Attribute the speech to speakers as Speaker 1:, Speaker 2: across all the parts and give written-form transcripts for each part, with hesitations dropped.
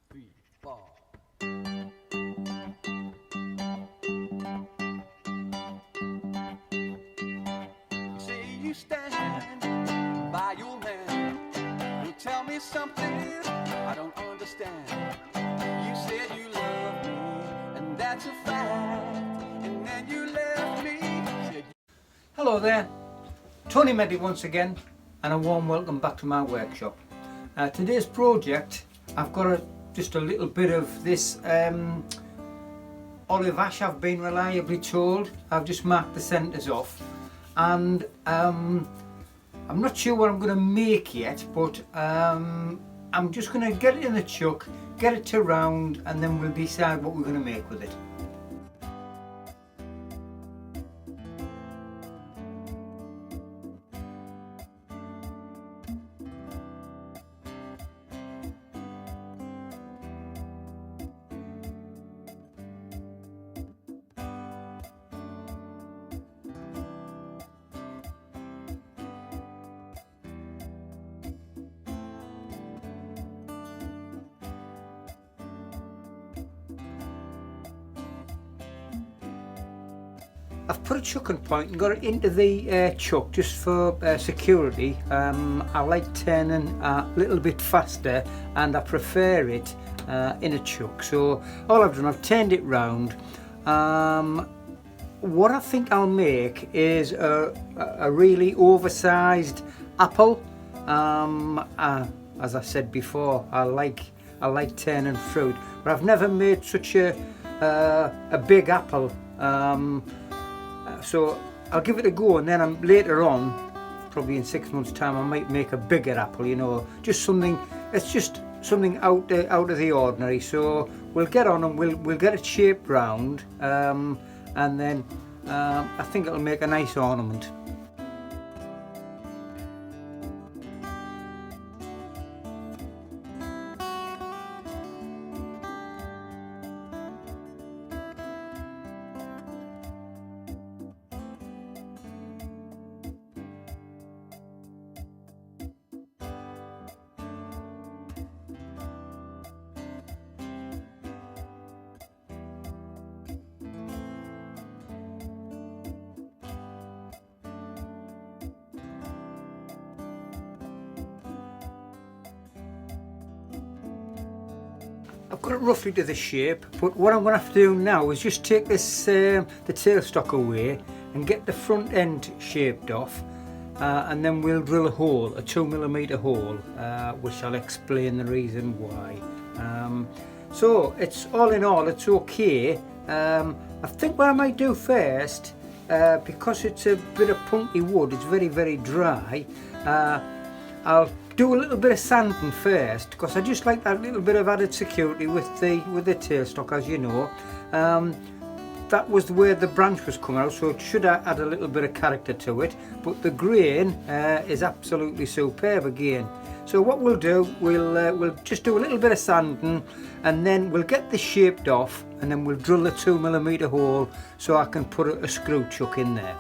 Speaker 1: 3, 4. You say you stand by your man. You tell me something I don't understand. You said you love me, and that's a fact. And then you left me.
Speaker 2: Hello there, Tony Medley once again, and a warm welcome back to my workshop. Today's project, I've got just a little bit of this olive ash, I've been reliably told. I've just marked the centres off, and I'm not sure what I'm going to make yet, but I'm just going to get it in the chuck, get it to round, and then we'll decide what we're going to make with it. I've put a chucking point and got it into the chuck just for security. I like turning a little bit faster and I prefer it in a chuck. So all I've done, I've turned it round. What I think I'll make is a really oversized apple. As I said before, I like turning fruit, but I've never made such a big apple. So I'll give it a go, and then later on, probably in 6 months' time, I might make a bigger apple. You know, just something. It's just something out of the ordinary. So we'll get on and we'll get it shaped round, and then I think it'll make a nice ornament. I've got it roughly to the shape, but what I'm going to have to do now is just take this the tailstock away and get the front end shaped off, and then we'll drill a hole, a 2mm hole, which I'll explain the reason why. So it's all in all, it's okay. I think what I might do first, because it's a bit of punky wood, it's very dry, I'll do a little bit of sanding first, because I just like that little bit of added security with the tailstock, as you know. That was where the branch was coming out, so it should add a little bit of character to it, but the grain is absolutely superb again. So what we'll do, we'll just do a little bit of sanding, and then we'll get this shaped off, and then we'll drill a 2mm hole so I can put a screw chuck in there.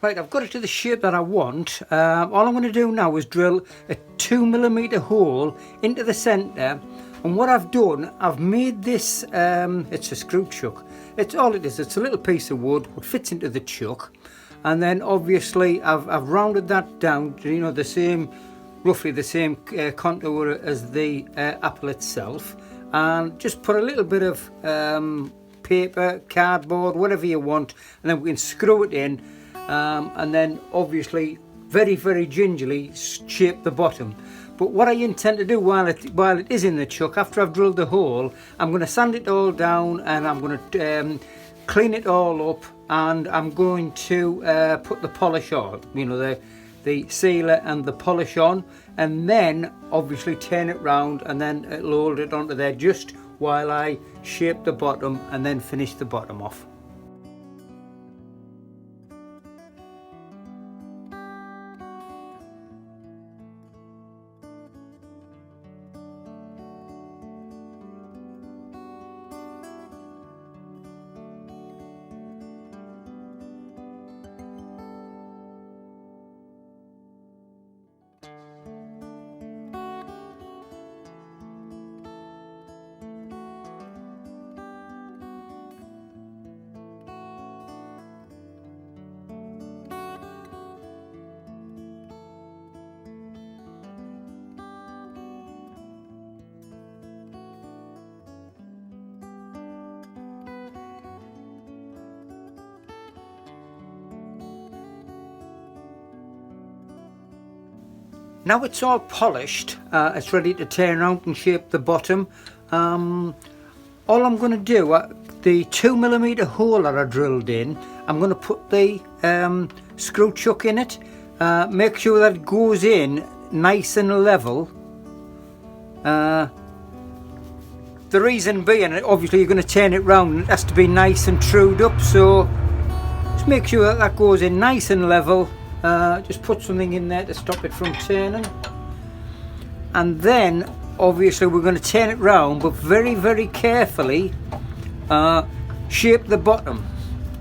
Speaker 2: Right, I've got it to the shape that I want. All I'm going to do now is drill a 2mm hole into the centre, and what I've done, I've made this, it's a screw chuck. It's all it is, it's a little piece of wood that fits into the chuck, and then obviously I've rounded that down to, you know, roughly the same contour as the apple itself, and just put a little bit of paper, cardboard, whatever you want, and then we can screw it in. And then obviously very gingerly shape the bottom. But what I intend to do while it is in the chuck, after I've drilled the hole, I'm going to sand it all down, and I'm going to clean it all up, and I'm going to put the polish on, you know, the sealer and the polish on, and then obviously turn it round, and then it'll hold it onto there just while I shape the bottom and then finish the bottom off. Now it's all polished, it's ready to turn around and shape the bottom. All I'm going to do, the 2mm hole that I drilled in, I'm going to put the screw chuck in it. Make sure that it goes in nice and level. The reason being, obviously you're going to turn it round and it has to be nice and trued up, so just make sure that that goes in nice and level. Just put something in there to stop it from turning, and then obviously we're going to turn it round, but very, very carefully shape the bottom.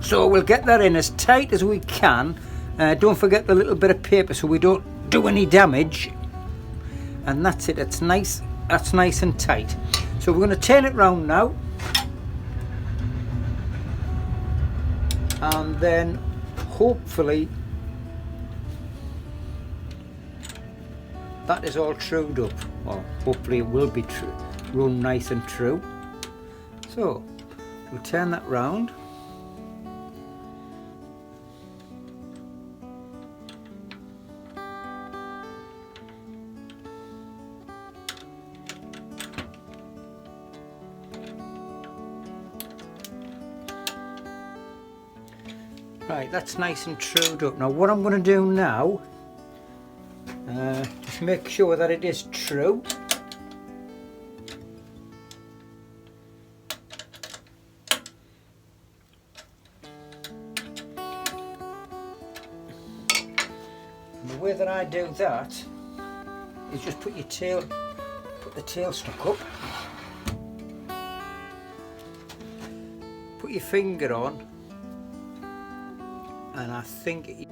Speaker 2: So we'll get that in as tight as we can. Don't forget the little bit of paper so we don't do any damage, and that's it. It's nice, that's nice and tight. So we're going to turn it round now, and then hopefully that is all trued up, or hopefully it will be run nice and true. So we'll turn that round. Right, that's nice and trued up. Now what I'm going to do now, just make sure that it is true. And the way that I do that is just put the tailstock up, put your finger on, and I think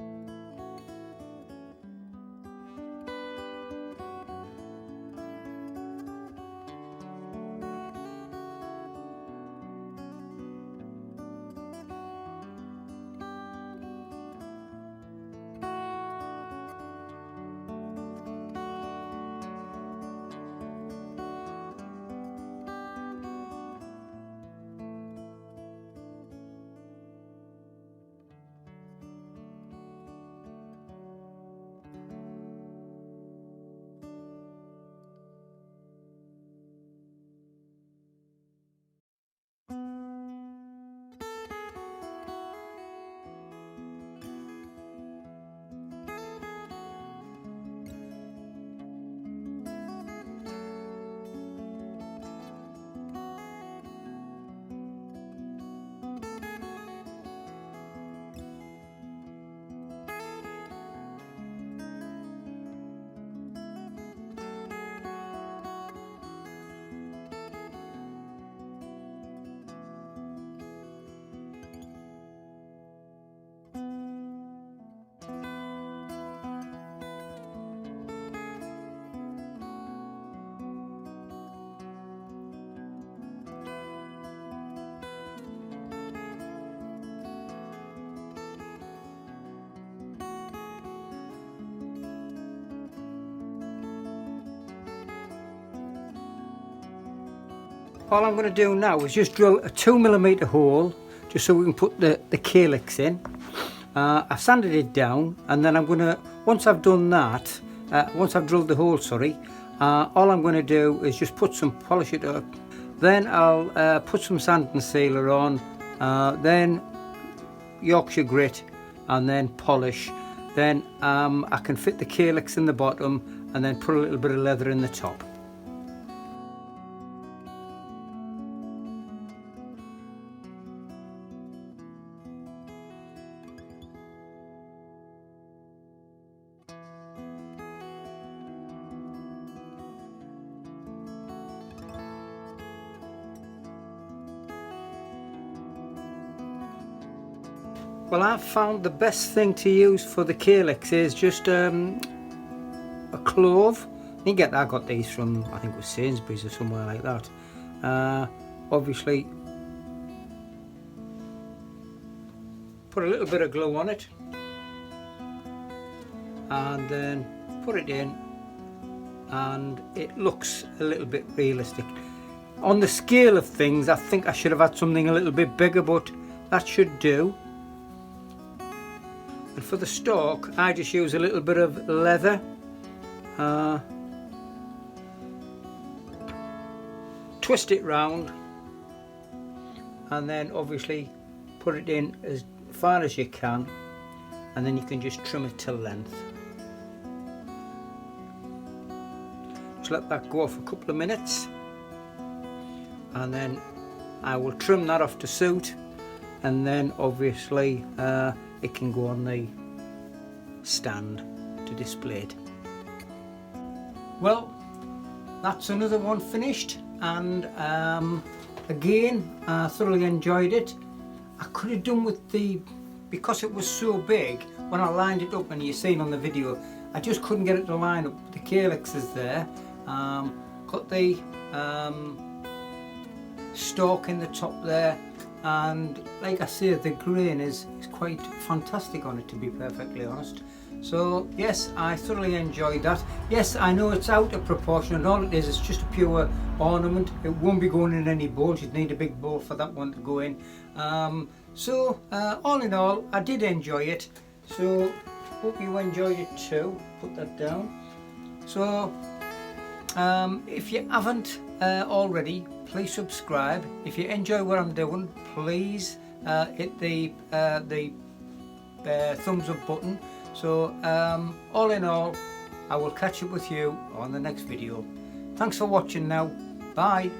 Speaker 2: all I'm going to do now is just drill a 2mm hole, just so we can put the calyx in. I've sanded it down, and then I'm going to, once I've done that, once I've drilled the hole, sorry, all I'm going to do is just put some polish it up. Then I'll put some sand and sealer on, then Yorkshire grit, and then polish. Then I can fit the calyx in the bottom and then put a little bit of leather in the top. Well, I've found the best thing to use for the calyx is just a clove. I got these from, I think it was Sainsbury's or somewhere like that. Obviously, put a little bit of glue on it and then put it in, and it looks a little bit realistic. On the scale of things, I think I should have had something a little bit bigger, but that should do. And for the stalk, I just use a little bit of leather, twist it round, and then obviously put it in as far as you can, and then you can just trim it to length. Just let that go for a couple of minutes, and then I will trim that off to suit, and then obviously it can go on the stand to display it. Well, that's another one finished, and again, I thoroughly enjoyed it. I could have done with because it was so big, when I lined it up, and you've seen on the video, I just couldn't get it to line up. The calyx is there, got the stalk in the top there, and like I say, the grain is quite fantastic on it, to be perfectly honest. So yes, I thoroughly enjoyed that. Yes, I know it's out of proportion, and all it is just a pure ornament. It won't be going in any bowls. You'd need a big bowl for that one to go in. So all in all, I did enjoy it, so hope you enjoyed it too. Put that down. So if you haven't already, please subscribe. If you enjoy what I'm doing, please hit the thumbs up button. So all in all, I will catch up with you on the next video. Thanks for watching now. Bye.